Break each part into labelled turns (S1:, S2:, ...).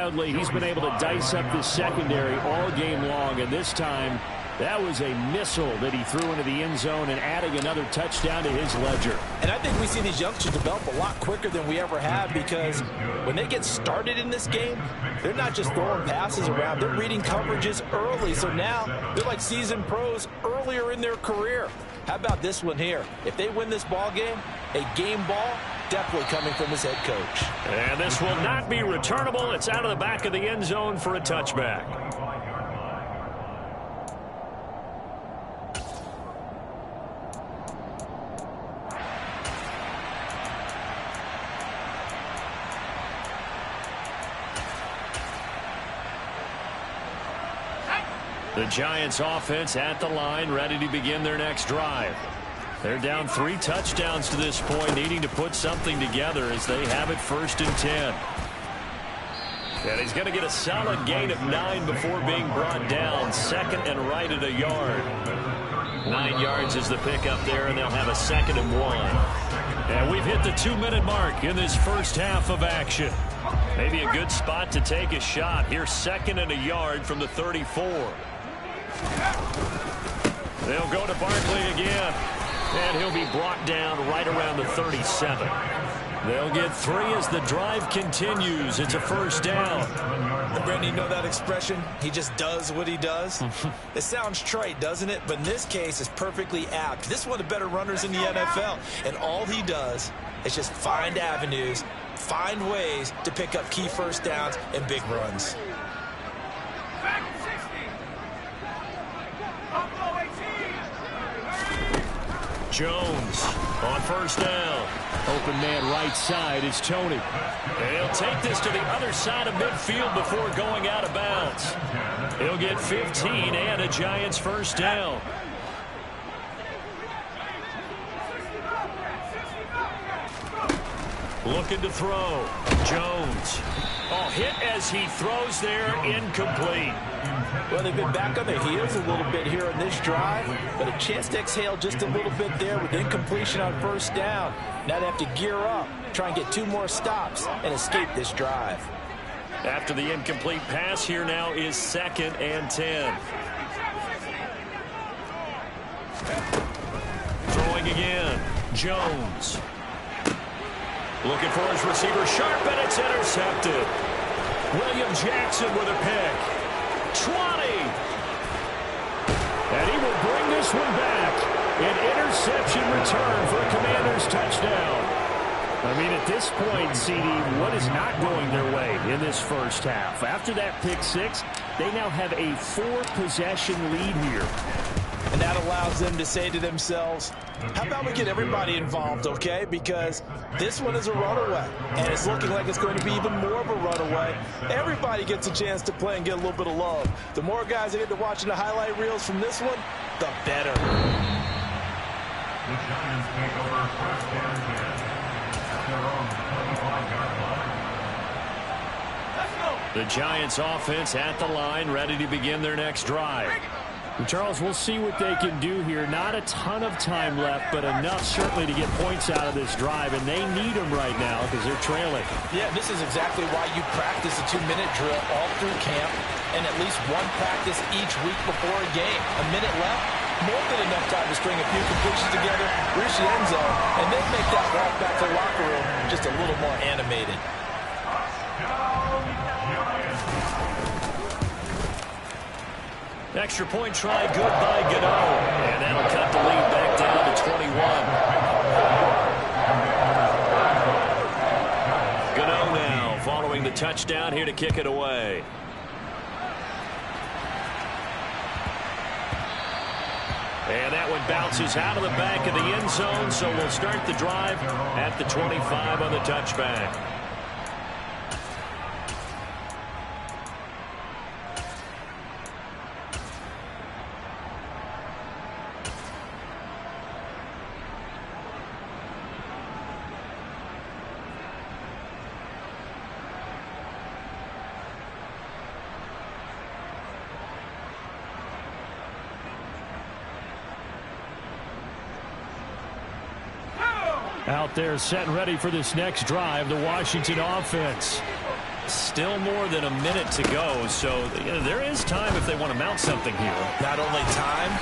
S1: wildly. He's been able to dice up this secondary all game long, and this time that was a missile that he threw into the end zone and adding another touchdown to his ledger.
S2: And I think we see these youngsters develop a lot quicker than we ever have, because when they get started in this game, they're not just throwing passes around. They're reading coverages early. So now they're like seasoned pros earlier in their career. How about this one here? If they win this ball game, a game ball, definitely coming from his head coach.
S1: And this will not be returnable. It's out of the back of the end zone for a touchback. The Giants offense at the line, ready to begin their next drive. They're down 3 touchdowns to this point, needing to put something together as they have it 1st and 10. And he's going to get a solid gain of 9 before being brought down. 2nd and right at a yard. 9 yards is the pickup there, and they'll have a 2nd and 1. And we've hit the 2-minute mark in this first half of action. Maybe a good spot to take a shot. Here's 2nd and a yard from the 34. They'll go to Barkley again, and he'll be brought down right around the 37. They'll get 3 as the drive continues. It's a 1st down.
S2: Brandon, you know that expression? He just does what he does? It sounds trite, doesn't it? But in this case, it's perfectly apt. This is one of the better runners in the NFL, and all he does is just find avenues, find ways to pick up key 1st downs and big runs.
S1: Jones on 1st down. Open man right side is Tony. And he'll take this to the other side of midfield before going out of bounds. He'll get 15 and a Giants 1st down. Looking to throw. Jones. Oh, hit as he throws there, incomplete.
S2: Well, they've been back on their heels a little bit here in this drive, but a chance to exhale just a little bit there with incompletion on 1st down. Now they have to gear up, try and get 2 more stops, and escape this drive.
S1: After the incomplete pass, here now is 2nd and 10. Throwing again. Jones. Looking for his receiver, sharp, and it's intercepted. William Jackson with a pick. 20. And he will bring this one back. An interception return for a Commanders touchdown. I mean, at this point, CD, what is not going their way in this first half? After that pick 6, they now have a 4-possession lead here.
S2: And that allows them to say to themselves, how about we get everybody involved, okay? Because this one is a runaway, and it's looking like it's going to be even more of a runaway. Everybody gets a chance to play and get a little bit of love. The more guys that get to watching the highlight reels from this one, the better.
S3: The Giants take over 1st and 10 at their own 25-yard line.
S1: The Giants offense at the line, ready to begin their next drive. And Charles, we'll see what they can do here. Not a ton of time left, but enough certainly to get points out of this drive, and they need them right now because they're trailing.
S2: Yeah, this is exactly why you practice a 2-minute drill all through camp and at least 1 practice each week before a game. A minute left, more than enough time to string a few completions together, reach the end zone, and then make that walk back to the locker room just a little more animated.
S1: Extra point try, good by Gano. And that'll cut the lead back down to 21. Gano now following the touchdown here to kick it away. And that one bounces out of the back of the end zone, so we'll start the drive at the 25 on the touchback. Out there set and ready for this next drive, the Washington offense. Still more than a minute to go, so there is time if they want to mount something here.
S2: Not only time,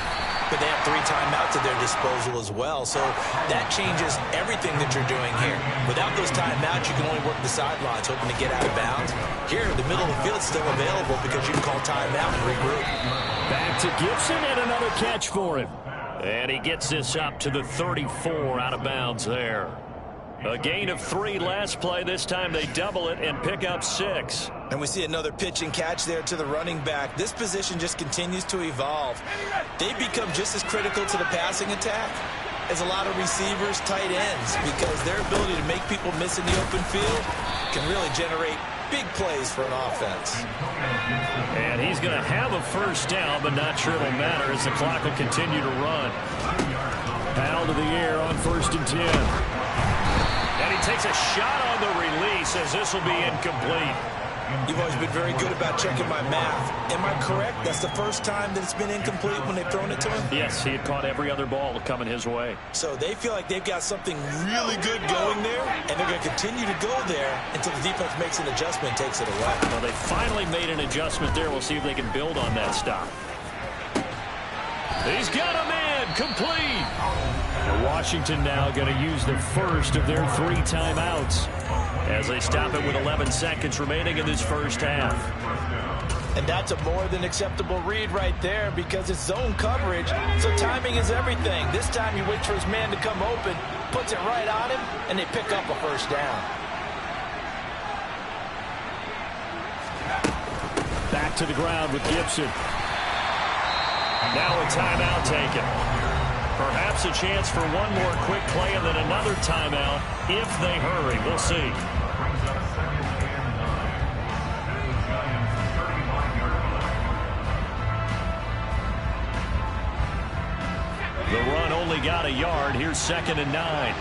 S2: but they have 3 timeouts at their disposal as well. So that changes everything that you're doing here. Without those timeouts, you can only work the sidelines, hoping to get out of bounds. Here, the middle of the field is still available because you can call timeout and regroup.
S1: Back to Gibson and another catch for him. And he gets this up to the 34 out of bounds there. A gain of 3 last play. This time they double it and pick up 6.
S2: And we see another pitch and catch there to the running back. This position just continues to evolve. They become just as critical to the passing attack as a lot of receivers, tight ends, because their ability to make people miss in the open field can really generate big plays for an offense.
S1: And he's going to have a first down, but not sure it'll matter as the clock will continue to run. Foul to the air on 1st and 10. And he takes a shot on the release as this will be incomplete.
S2: You've always been very good about checking my math. Am I correct? That's the first time that it's been incomplete when they've thrown it to him?
S1: Yes, he had caught every other ball coming his way.
S2: So they feel like they've got something really good going there, and they're going to continue to go there until the defense makes an adjustment and takes it away.
S1: Well, they finally made an adjustment there. We'll see if they can build on that stop. He's got a man complete. Washington now going to use the first of their 3 timeouts as they stop it with 11 seconds remaining in this first half.
S2: And that's a more than acceptable read right there because it's zone coverage, so timing is everything. This time he waits for his man to come open, puts it right on him, and they pick up a first down.
S1: Back to the ground with Gibson. Now a timeout taken. Perhaps a chance for one more quick play and then another timeout if they hurry. We'll see. The run only got a yard. Here's 2nd and 9.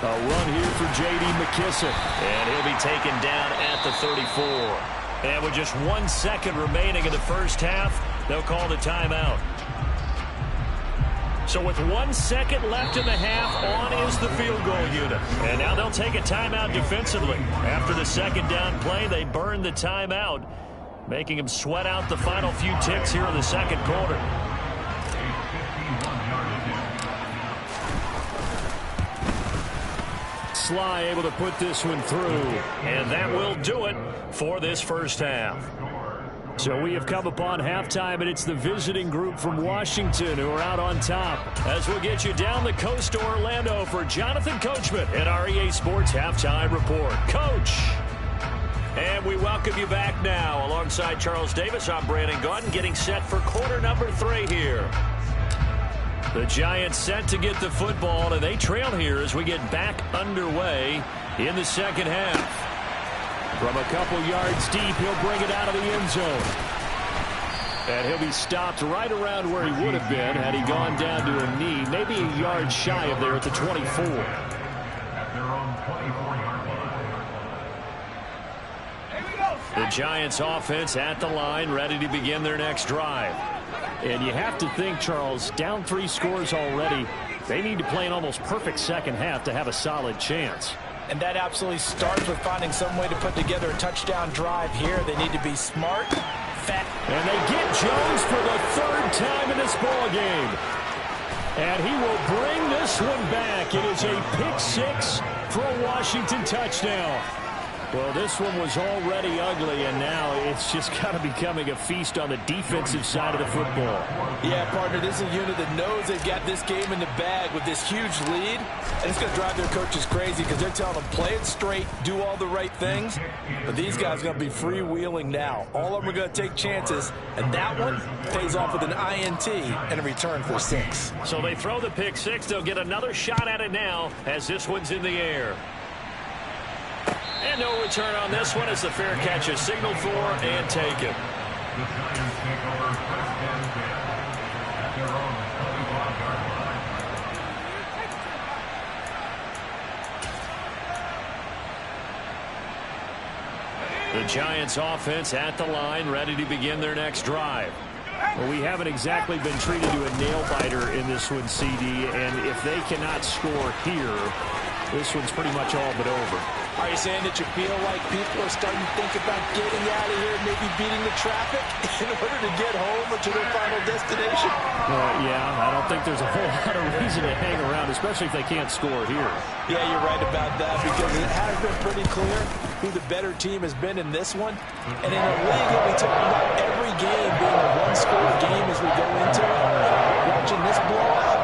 S1: A run here for J.D. McKissick. And he'll be taken down at the 34. And with just 1 second remaining in the first half, they'll call the timeout. So with 1 second left in the half, on is the field goal unit. And now they'll take a timeout defensively. After the 2nd down play, they burn the timeout, making them sweat out the final few ticks here in the 2nd quarter. Sly able to put this one through, and that will do it for this first half. So we have come upon halftime, and it's the visiting group from Washington who are out on top. As we'll get you down the coast to Orlando for Jonathan Coachman at our EA Sports Halftime Report. Coach! And we welcome you back now. Alongside Charles Davis, I'm Brandon Gaudin, getting set for quarter number 3 here. The Giants set to get the football, and they trail here as we get back underway in the second half. From a couple yards deep, he'll bring it out of the end zone. And he'll be stopped right around where he would have been had he gone down to a knee, maybe a yard shy of there at the 24.
S3: At their own 24-yard line.
S1: The Giants offense at the line, ready to begin their next drive. And you have to think, Charles, down 3 scores already. They need to play an almost perfect second half to have a solid chance.
S2: And that absolutely starts with finding some way to put together a touchdown drive here. They need to be smart, fast.
S1: And they get Jones for the 3rd time in this ball game. And he will bring this one back. It is a pick 6 for a Washington touchdown. Well, this one was already ugly, and now it's just kind of becoming a feast on the defensive side of the football.
S2: Yeah, partner, this is a unit that knows they've got this game in the bag with this huge lead, and it's going to drive their coaches crazy because they're telling them play it straight, do all the right things, but these guys are going to be freewheeling now. All of them are going to take chances, and that one pays off with an INT and a return for 6.
S1: So they throw the pick 6. They'll get another shot at it now as this one's in the air. And no return on this one as the fair catch is signaled for and taken.
S3: The Giants take over 1st and 10 at their own 25-yard line.
S1: The Giants offense at the line, ready to begin their next drive. Well, we haven't exactly been treated to a nail-biter in this one, CD, and if they cannot score here, this one's pretty much all but over.
S2: Are you saying that you feel like people are starting to think about getting out of here, maybe beating the traffic in order to get home or to their final destination?
S1: Yeah, I don't think there's a whole lot of reason to hang around, especially if they can't score here.
S2: Yeah, you're right about that, because it has been pretty clear who the better team has been in this one. And in a league that we talk about every game being a one-score game as we go into it, watching this blowout,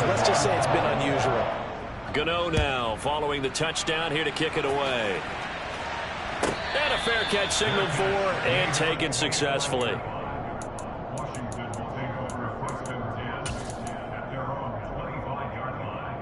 S2: let's just say it's been unusual.
S1: Gano now following the touchdown here to kick it away. And a fair catch signaled for and taken successfully.
S3: Washington will take over first and 10 at their own 25-yard line.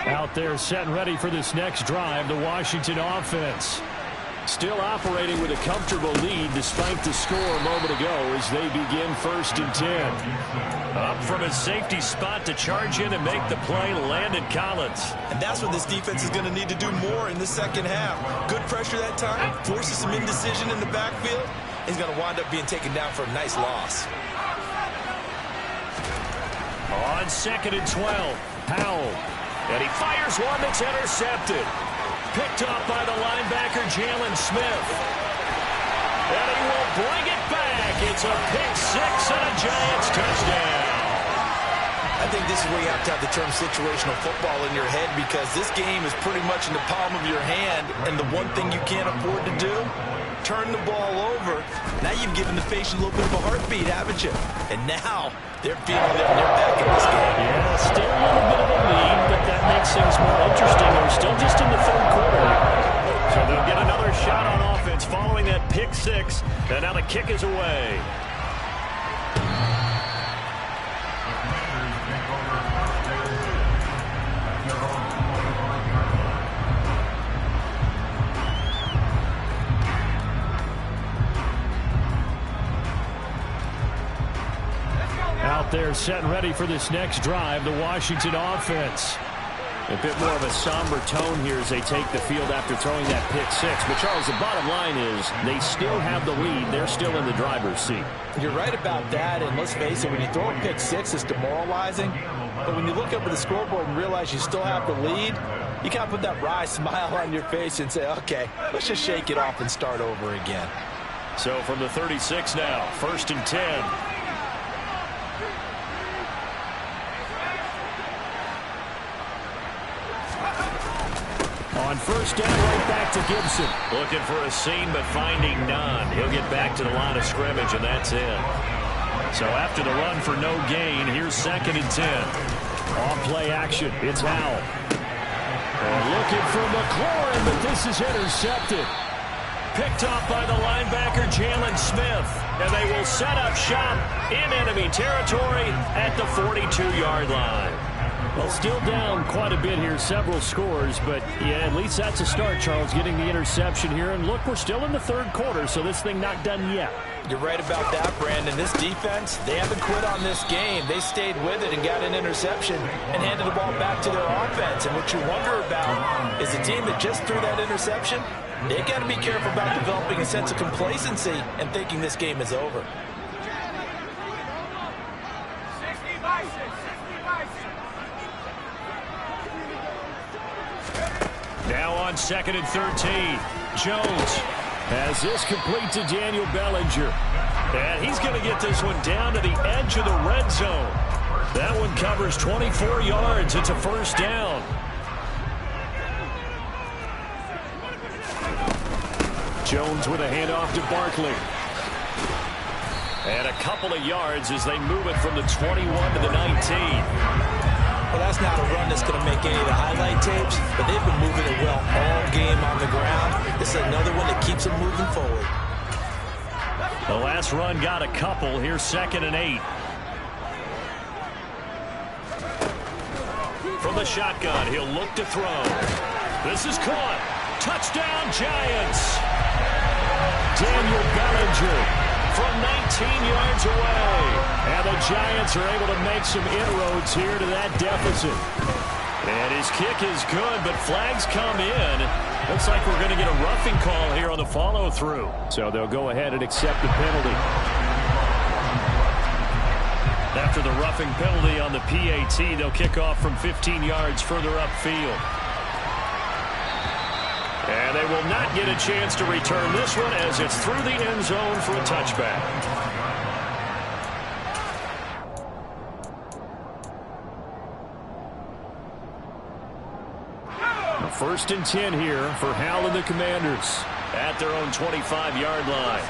S1: Out there set and ready for this next drive, the Washington offense. Still operating with a comfortable lead despite the score a moment ago as they begin first and 10. Up from his safety spot to charge in and make the play, Landon Collins.
S4: And that's what this defense is going to need to do more in the second half. Good pressure that time, forces some indecision in the backfield. He's going to wind up being taken down for a nice loss.
S1: On 2nd and 12, Powell. And he fires one that's intercepted. Picked off by the linebacker, Jalen Smith. And he will bring it back. It's a pick six and a Giants touchdown.
S4: I think this is where you have to have the term situational football in your head, because this game is pretty much in the palm of your hand, and the one thing you can't afford to do, turn the ball over. Now you've given the patient a little bit of a heartbeat, haven't you? And now they're feeling it and they're back in this game.
S1: Yeah, still a little bit of a lead, but that makes things more interesting. They're still just in the third quarter. So they'll get another shot on offense following that pick six. And now the kick is away. Out there set and ready for this next drive, the Washington offense. A bit more of a somber tone here as they take the field after throwing that pick six. But, Charles, the bottom line is they still have the lead. They're still in the driver's seat.
S2: You're right about that, and let's face it, when you throw a pick six, it's demoralizing. But when you look up at the scoreboard and realize you still have the lead, you kind of put that wry smile on your face and say, okay, let's just shake it off and start over again.
S1: So from the 36 now, 1st and 10. On first down, right back to Gibson. Looking for a seam, but finding none. He'll get back to the line of scrimmage, and that's it. So after the run for no gain, here's 2nd and 10. On play action, it's Howell. And looking for McLaurin, but this is intercepted. Picked off by the linebacker, Jalen Smith. And they will set up shop in enemy territory at the 42-yard line. Well, still down quite a bit here, several scores, but yeah, at least that's a start, Charles, getting the interception here. And look, we're still in the third quarter, so this thing not done yet.
S2: You're right about that, Brandon. This defense, they haven't quit on this game. They stayed with it and got an interception and handed the ball back to their offense. And what you wonder about is the team that just threw that interception, they got to be careful about developing a sense of complacency and thinking this game is over.
S1: Now on 2nd and 13, Jones has this complete to Daniel Bellinger. And he's going to get this one down to the edge of the red zone. That one covers 24 yards. It's a first down. Jones with a handoff to Barkley. And a couple of yards as they move it from the 21 to the 19.
S2: Well, that's not a run that's going to make any of the highlight tapes, but they've been moving it well all game on the ground. This is another one that keeps them moving forward.
S1: The last run got a couple. Here's 2nd and 8. From the shotgun, he'll look to throw. This is caught. Touchdown, Giants. Daniel Bellinger from 19 yards away. And the Giants are able to make some inroads here to that deficit. And his kick is good, but flags come in. Looks like we're going to get a roughing call here on the follow-through. So they'll go ahead and accept the penalty. After the roughing penalty on the PAT, they'll kick off from 15 yards further upfield. And they will not get a chance to return this one as it's through the end zone for a touchback. First and 10 here for Hal and the Commanders at their own 25-yard line.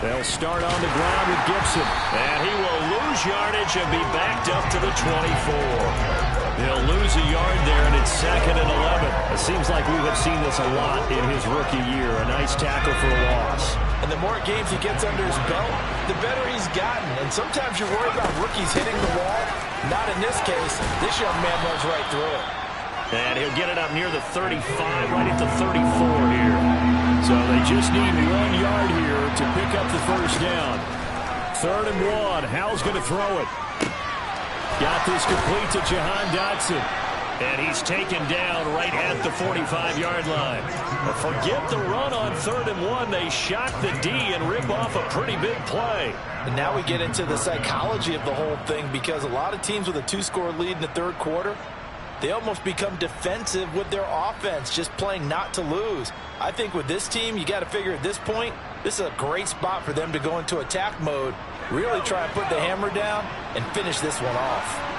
S1: They'll start on the ground with Gibson. And he will lose yardage and be backed up to the 24. They'll lose a yard there, and it's 2nd and 11. It seems like we have seen this a lot in his rookie year. A nice tackle for a loss.
S2: And the more games he gets under his belt, the better he's gotten. And sometimes you're worried about rookies hitting the wall. Not in this case. This young man runs right through it.
S1: And he'll get it up near the 35, right at the 34 here. So they just need 1 yard here to pick up the first down. 3rd and 1. Hal's going to throw it. Got this complete to Jahan Dotson. And he's taken down right at the 45-yard line. But forget the run on 3rd and 1. They shock the D and rip off a pretty big play.
S2: And now we get into the psychology of the whole thing, because a lot of teams with a 2-score lead in the 3rd quarter, they almost become defensive with their offense, just playing not to lose. I think with this team, you got to figure at this point, this is a great spot for them to go into attack mode, really try and put the hammer down and finish this one off.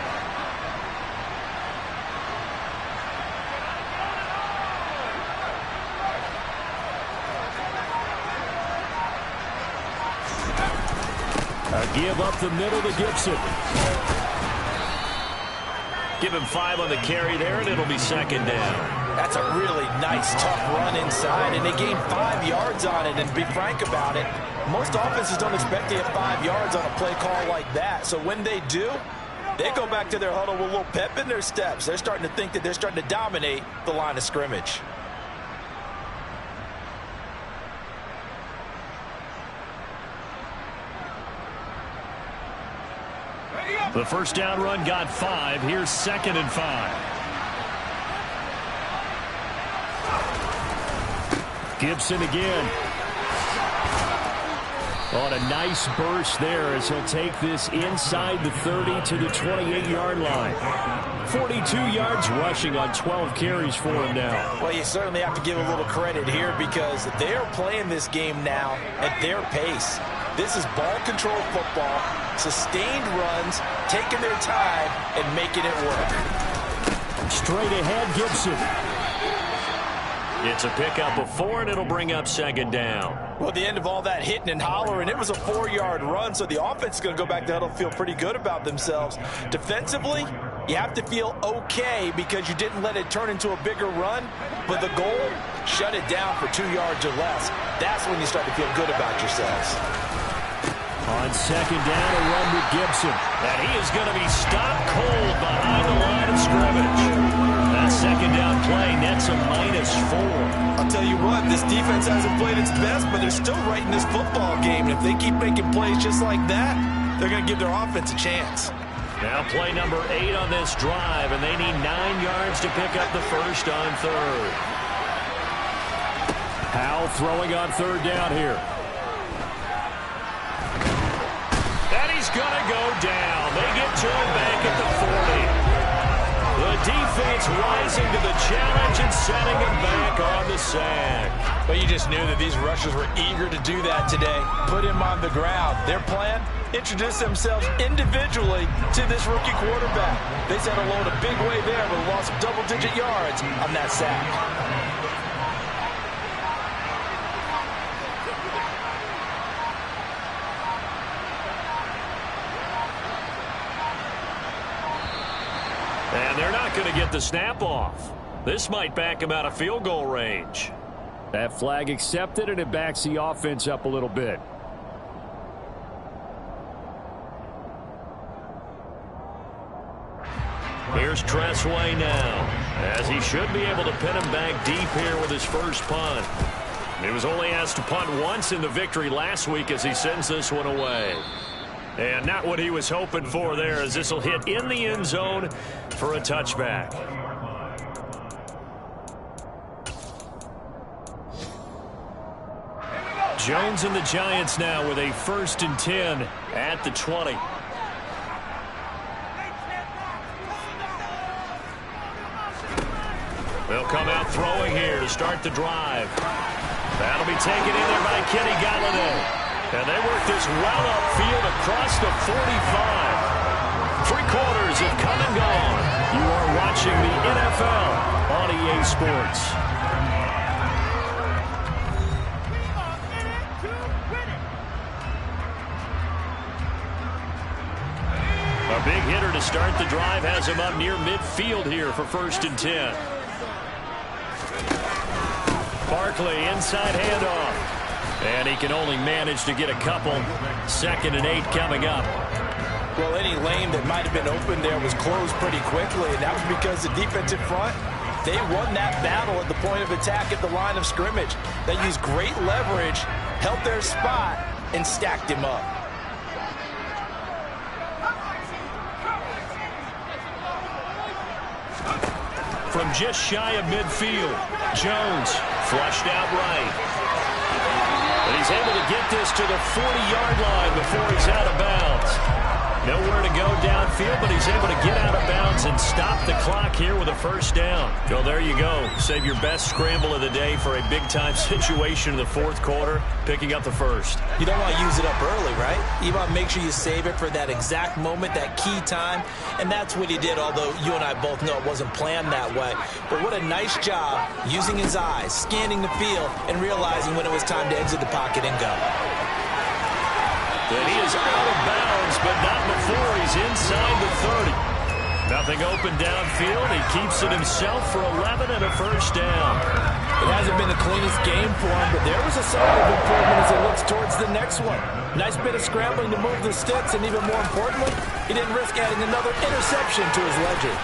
S1: A give up the middle to Gibson. Give him 5 on the carry there, and it'll be 2nd down.
S2: That's a really nice, tough run inside, and they gained 5 yards on it. And to be frank about it, most offenses don't expect to get 5 yards on a play call like that. So when they do, they go back to their huddle with a little pep in their steps. They're starting to think that they're starting to dominate the line of scrimmage.
S1: The first down run got 5. Here's 2nd and 5. Gibson again. On a nice burst there as he'll take this inside the 30 to the 28-yard line. 42 yards rushing on 12 carries for him now.
S2: Well, you certainly have to give a little credit here, because they're playing this game now at their pace. This is ball control football, sustained runs, taking their time and making it work.
S1: Straight ahead, Gibson. It's a pickup of 4, and it'll bring up 2nd down.
S2: Well, at the end of all that hitting and hollering, it was a 4-yard run, so the offense is going to go back to huddle and feel pretty good about themselves. Defensively, you have to feel okay because you didn't let it turn into a bigger run, but the goal, shut it down for 2 yards or less. That's when you start to feel good about yourselves.
S1: On 2nd down, a run with Gibson. And he is going to be stopped cold behind the line of scrimmage. That 2nd down play nets a -4.
S2: I'll tell you what, this defense hasn't played its best, but they're still right in this football game. And if they keep making plays just like that, they're going to give their offense a chance.
S1: Now play number 8 on this drive, and they need 9 yards to pick up the first on 3rd. Hal throwing on 3rd down here. He's going to go down. They get to him back at the 40. The defense rising to the challenge and setting him back on the sack.
S2: But you just knew that these rushers were eager to do that today. Put him on the ground. Their plan, introduce themselves individually to this rookie quarterback. They set a load a big way there, but lost double-digit yards on that sack.
S1: And they're not going to get the snap off. This might back him out of field goal range. That flag accepted, and it backs the offense up a little bit. Here's Tressway now, as he should be able to pin him back deep here with his first punt. He was only asked to punt once in the victory last week as he sends this one away. And not what he was hoping for there, as this will hit in the end zone for a touchback. Jones and the Giants now with a 1st and 10 at the 20. They'll come out throwing here to start the drive. That'll be taken in there by Kenny Galladay. And they work this well upfield across the 45. 3 quarters have come and gone. You are watching the NFL on EA Sports. A big hitter to start the drive has him up near midfield here for 1st and 10. Barkley inside handoff. And he can only manage to get a couple. 2nd and 8 coming up.
S2: Well, any lane that might have been open there was closed pretty quickly, and that was because the defensive front, they won that battle at the point of attack at the line of scrimmage. They used great leverage, held their spot, and stacked him up.
S1: From just shy of midfield, Jones flushed out right. But he's able to get this to the 40-yard line before he's out of bounds. Nowhere to go downfield, but he's able to get out of bounds and stop the clock here with a 1st down. Well, there you go. Save your best scramble of the day for a big-time situation in the 4th quarter, picking up the 1st.
S2: You don't want to use it up early, right? You want to make sure you save it for that exact moment, that key time, and that's what he did, although you and I both know it wasn't planned that way. But what a nice job using his eyes, scanning the field, and realizing when it was time to exit the pocket and go.
S1: And he is out of bounds, but not before he's inside the 30. Nothing open downfield. He keeps it himself for 11 and a 1st down.
S2: It hasn't been the cleanest game for him, but there was a sign of improvement as he looks towards the next one. Nice bit of scrambling to move the sticks, and even more importantly, he didn't risk adding another interception to his ledger.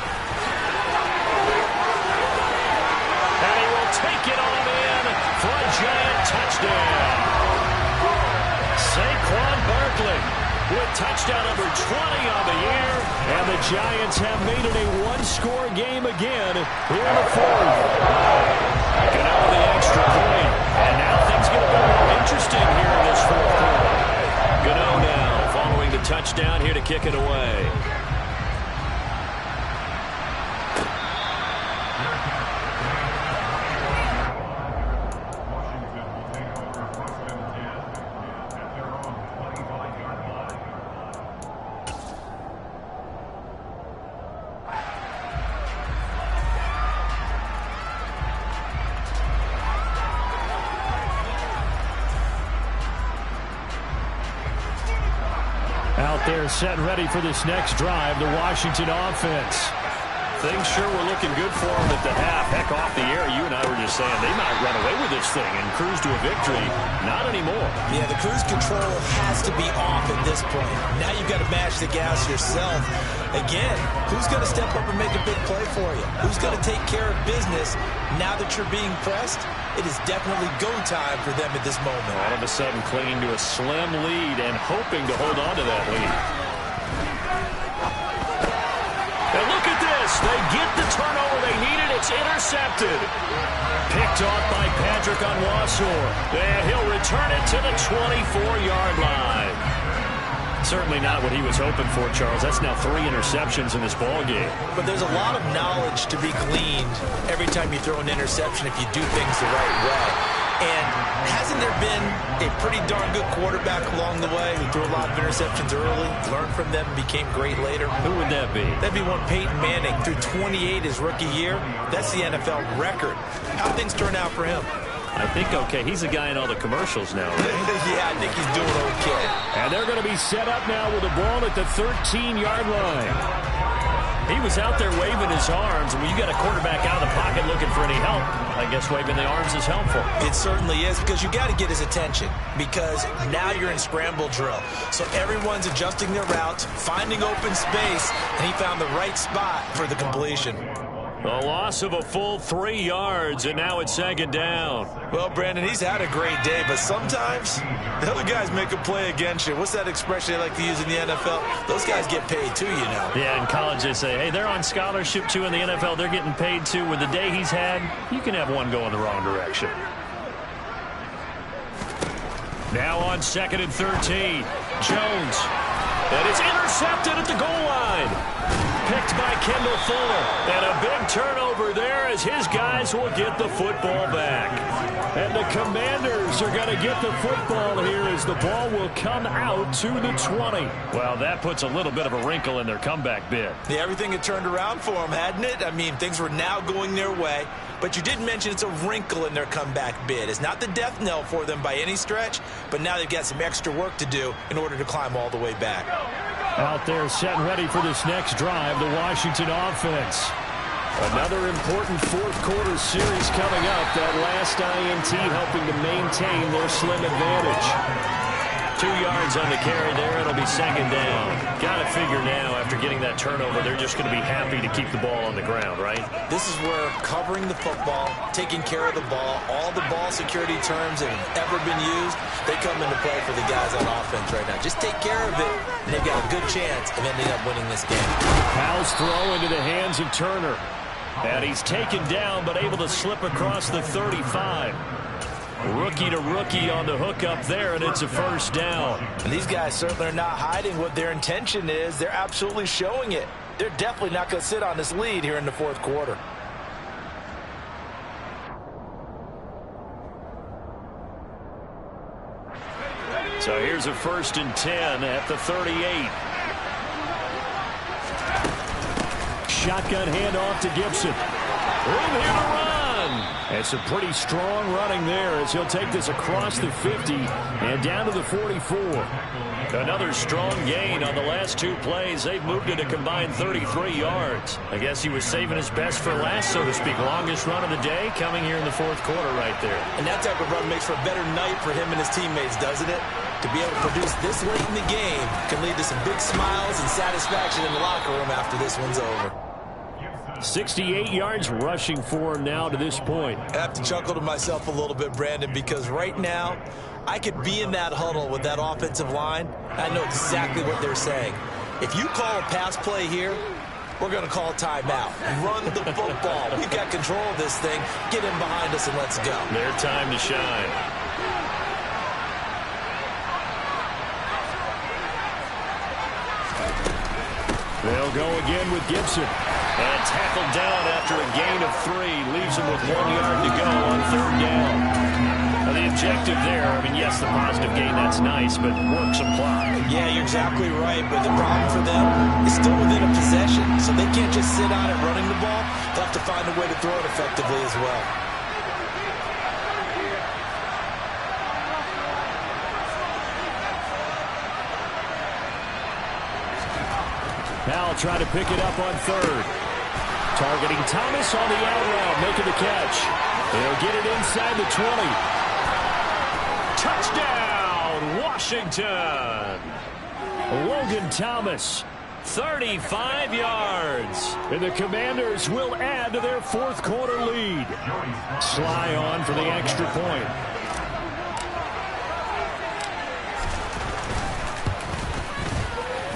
S1: And he will take it on in for a Giant touchdown. Saquon Barkley with touchdown number 20 on the year, and the Giants have made it a 1-score game again here in the 4th. Get out of the extra point, and now things get a bit more interesting here in this 4th quarter. Gano now following the touchdown here to kick it away. Out there set ready for this next drive, the Washington offense. Things sure were looking good for them at the half. Heck, off the air, you and I were just saying they might run away with this thing and cruise to a victory. Not anymore.
S2: Yeah, the cruise control has to be off at this point. Now you've got to mash the gas yourself. Again, who's going to step up and make a big play for you? Who's going to take care of business now that you're being pressed? It is definitely go time for them at this moment.
S1: All of a sudden clinging to a slim lead and hoping to hold on to that lead. And look at this. They get the turnover they needed. It's intercepted. Picked off by Patrick Onwuasor. And he'll return it to the 24-yard line. Certainly not what he was hoping for, Charles. That's now 3 interceptions in this ballgame.
S2: But there's a lot of knowledge to be gleaned every time you throw an interception if you do things the right way. And hasn't there been a pretty darn good quarterback along the way who threw a lot of interceptions early, learned from them, and became great later?
S1: Who would that be?
S2: That'd be one Peyton Manning. Threw 28 his rookie year. That's the NFL record. How things turn out for him?
S1: I think okay. He's a guy in all the commercials now, right?
S2: Yeah, I think he's doing okay.
S1: And they're going to be set up now with the ball at the 13-yard line. He was out there waving his arms, and when you got a quarterback out of the pocket looking for any help, I guess waving the arms is helpful.
S2: It certainly is, because you got to get his attention, because now you're in scramble drill. So everyone's adjusting their routes, finding open space, and he found the right spot for the completion.
S1: A loss of a full 3 yards, and now it's 2nd down.
S4: Well, Brandon, he's had a great day, but sometimes the other guys make a play against you. What's that expression they like to use in the NFL? Those guys get paid too, you know.
S1: Yeah, in college they say, hey, they're on scholarship too. In the NFL, they're getting paid too. With the day he's had, you can have one go in the wrong direction. Now on 2nd and 13. Jones. And it's intercepted at the goal line. Picked by Kendall Fuller. And a big turnover there as his guys will get the football back. And the Commanders are going to get the football here as the ball will come out to the 20. Well, that puts a little bit of a wrinkle in their comeback bid.
S4: Yeah, everything had turned around for them, hadn't it? I mean, things were now going their way. But you did mention it's a wrinkle in their comeback bid. It's not the death knell for them by any stretch, but now they've got some extra work to do in order to climb all the way back.
S1: Out there set and ready for this next drive, the Washington offense. Another important fourth quarter series coming up. That last INT helping to maintain their slim advantage. 2 yards on the carry there. It'll be 2nd down. Got to figure now after getting that turnover, they're just going to be happy to keep the ball on the ground, right?
S4: This is where covering the football, taking care of the ball, all the ball security terms that have ever been used, they come into play for the guys on offense right now. Just take care of it, and they've got a good chance of ending up winning this game.
S1: Powell's throw into the hands of Turner. And he's taken down, but able to slip across the 35. Rookie to rookie on the hook up there, and it's a 1st down.
S2: And these guys certainly are not hiding what their intention is. They're absolutely showing it. They're definitely not going to sit on this lead here in the fourth quarter.
S1: So here's a 1st and 10 at the 38. Shotgun handoff to Gibson. Room here to run. It's a pretty strong running there as he'll take this across the 50 and down to the 44. Another strong gain on the last 2 plays. They've moved it a combined 33 yards. I guess he was saving his best for last, so to speak. Longest run of the day coming here in the fourth quarter right there.
S4: And that type of run makes for a better night for him and his teammates, doesn't it? To be able to produce this late in the game can lead to some big smiles and satisfaction in the locker room after this one's over.
S1: 68 yards rushing for him now to this point.
S4: I have to chuckle to myself a little bit, Brandon, because right now I could be in that huddle with that offensive line. I know exactly what they're saying. If you call a pass play here, we're going to call a timeout. Run the football. We've got control of this thing. Get in behind us and let's go.
S1: Their time to shine. They'll go again with Gibson. And tackled down after a gain of 3. Leaves him with 1 yard to go on 3rd down. Now the objective there, I mean, yes, the positive gain, that's nice, but work some clock.
S4: Yeah, you're exactly right, but the problem for them is still within a possession, so they can't just sit on it running the ball. They'll have to find a way to throw it effectively as well.
S1: Now try to pick it up on 3rd. Targeting Thomas on the out route, making the catch. They'll get it inside the 20. Touchdown, Washington. Logan Thomas, 35 yards. And the Commanders will add to their fourth quarter lead. Sly on for the extra point.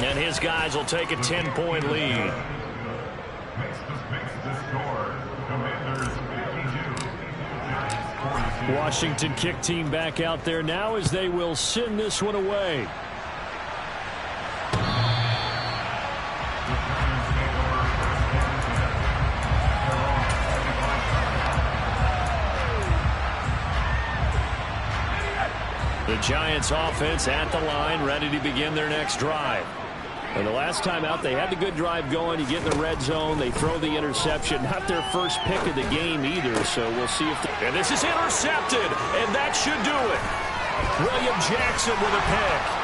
S1: And his guys will take a 10-point lead. Washington kick team back out there now as they will send this one away. The Giants offense at the line, ready to begin their next drive. And the last time out, they had the good drive going. You get in the red zone, they throw the interception. Not their first pick of the game either, so we'll see if... And this is intercepted, and that should do it. William Jackson with a pick.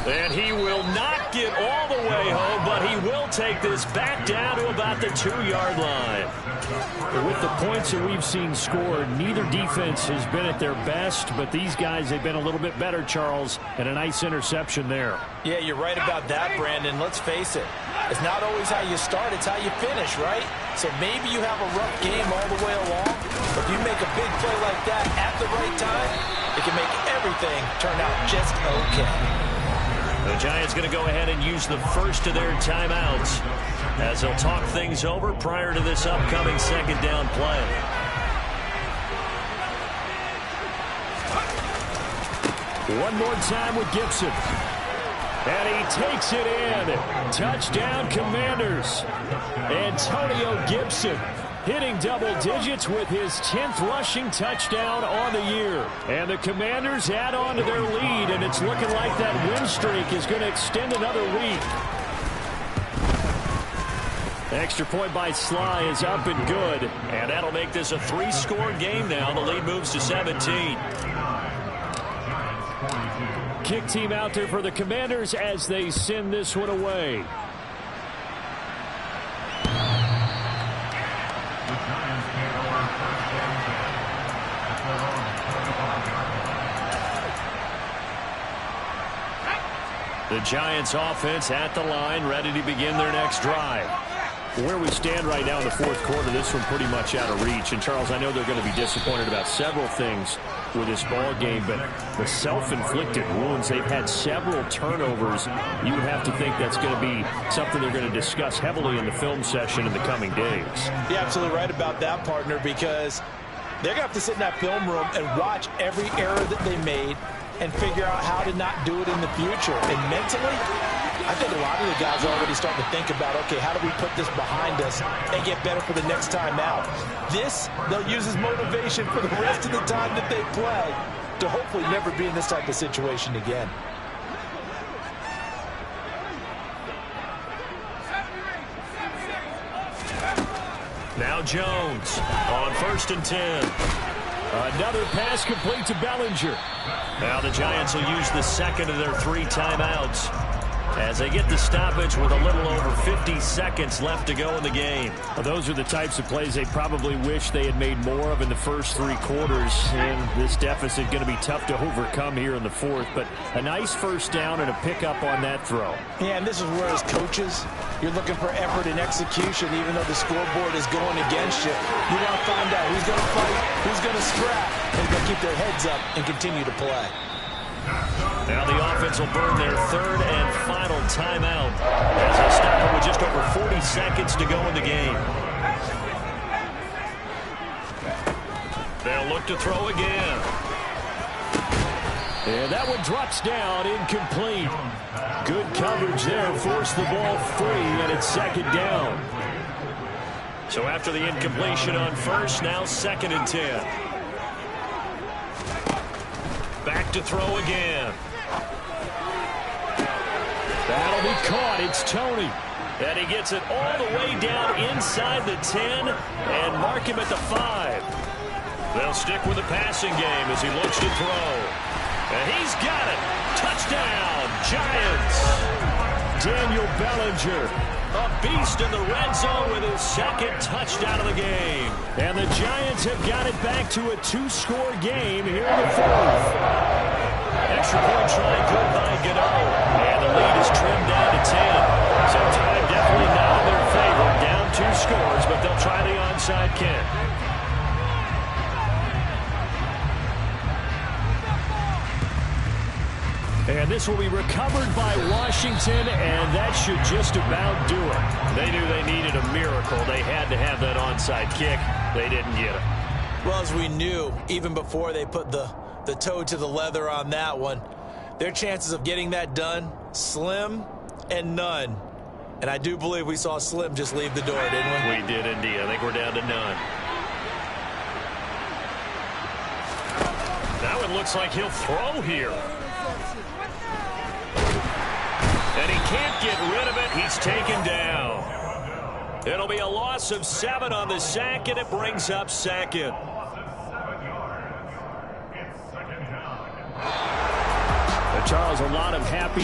S1: And he will not get all the way home, but he will take this back down to about the 2-yard line. And with the points that we've seen scored, neither defense has been at their best, but these guys have been a little bit better, Charles, and a nice interception there.
S2: Yeah, you're right about that, Brandon. Let's face it. It's not always how you start, it's how you finish, right? So maybe you have a rough game all the way along, but if you make a big play like that at the right time, it can make everything turn out just okay.
S1: The Giants going to go ahead and use the first of their timeouts as they'll talk things over prior to this upcoming second down play. One more time with Gibson. And he takes it in. Touchdown, Commanders. Antonio Gibson hitting double digits with his 10th rushing touchdown on the year. And the Commanders add on to their lead, and it's looking like that win streak is going to extend another week. Extra point by Sly is up and good. And that'll make this a 3-score game now. The lead moves to 17. Kick team out there for the Commanders as they send this one away. The Giants offense at the line, ready to begin their next drive. Where we stand right now in the fourth quarter, this one pretty much out of reach. And, Charles, I know they're going to be disappointed about several things with this ball game, but the self-inflicted wounds, they've had several turnovers. You would have to think that's going to be something they're going to discuss heavily in the film session in the coming days.
S2: You're absolutely right about that, partner, because they're going to have to sit in that film room and watch every error that they made and figure out how to not do it in the future. And mentally, I think a lot of the guys are already starting to think about, okay, how do we put this behind us and get better for the next time out? This, they'll use as motivation for the rest of the time that they play to hopefully never be in this type of situation again.
S1: Now Jones on 1st and 10. Another pass complete to Bellinger. Now the Giants will use the second of their 3 timeouts as they get the stoppage with a little over 50 seconds left to go in the game.
S5: Well, those are the types of plays they probably wish they had made more of in the first 3 quarters. And this deficit going to be tough to overcome here in the fourth. But a nice first down and a pickup on that throw.
S2: Yeah, and this is where as coaches, you're looking for effort and execution even though the scoreboard is going against you. You want to find out who's going to fight, who's going to scrap, and going to keep their heads up and continue to play.
S1: Now the offense will burn their 3rd and final timeout as they stop it with just over 40 seconds to go in the game. They'll look to throw again.
S5: And that one drops down, incomplete. Good coverage there, forced the ball free, and it's 2nd down.
S1: So after the incompletion on 1st, now 2nd and 10. Back to throw again.
S5: That'll be caught. It's Tony.
S1: And he gets it all the way down inside the 10 and mark him at the 5. They'll stick with the passing game as he looks to throw. And he's got it. Touchdown, Giants.
S5: Daniel Bellinger,
S1: a beast in the red zone with his 2nd touchdown of the game.
S5: And the Giants have got it back to a 2-score game here in the 4th.
S1: Extra point try good by Gano. And the lead is trimmed down to 10. So time definitely not in their favor. Down 2 scores, but they'll try the onside kick.
S5: And this will be recovered by Washington, and that should just about do it.
S1: They knew they needed a miracle. They had to have that onside kick. They didn't get it.
S2: Well, as we knew, even before they put the toe to the leather on that one, their chances of getting that done, slim and none. And I do believe we saw Slim just leave the door, didn't we?
S1: We did indeed. I think we're down to none. Now it looks like he'll throw here. And he can't get rid of it. He's taken down. It'll be a loss of 7 on the sack, and it brings up 2nd.
S5: Charles, a lot of happy